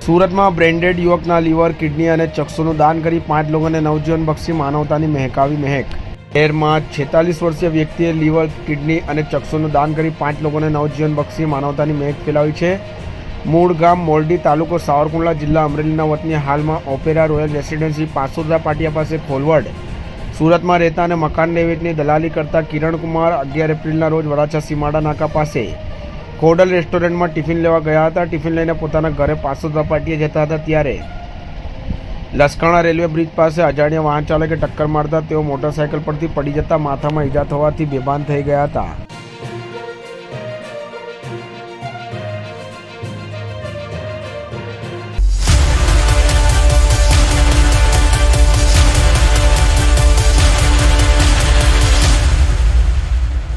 સુરતમાં branded યુવકના liver, kidney અને ચક્ષુનું દાન કરી 5 લોકોને નવજીવન બક્ષી માનવતાની મહેકાવી મહેક। શહેરમાં 46 વર્ષીય વ્યક્તિએ લીવર, કિડની અને ચક્ષુનું દાન કરી 5 લોકોને નવજીવન બક્ષી માનવતાની મહેક ફેલાવી છે। મૂળ ગામ મોરડી, તાલુકો સાવરકુંડલા, જિલ્લા અમરેલીના વતની હાલમાં ઓપેરા રોયલ રેસિડેન્સી પાસોદરા પાટિયા પાસે ખોલવડ સુરતમાં રહેતા અને મકાન નિવેચની દલાલી કરતા કિરણકુમાર 11 એપ્રિલના રોજ વરાછા સીમાડા નાકા પાસે ખોડલ રેસ્ટોરન્ટમાં ટિફિન લેવા ગયા હતા। ટિફિન લઈને પોતાના ઘરે પાસોદરા પાટિયા જતા હતા ત્યારે લસકાણા રેલવે બ્રિજ પાસે અજાણ્યા વાહન ચાલકે ટક્કર મારતા તેઓ મોટરસાયકલ પરથી પડી જતા માથામાં ઈજા થવાથી બેભાન થઈ ગયા હતા।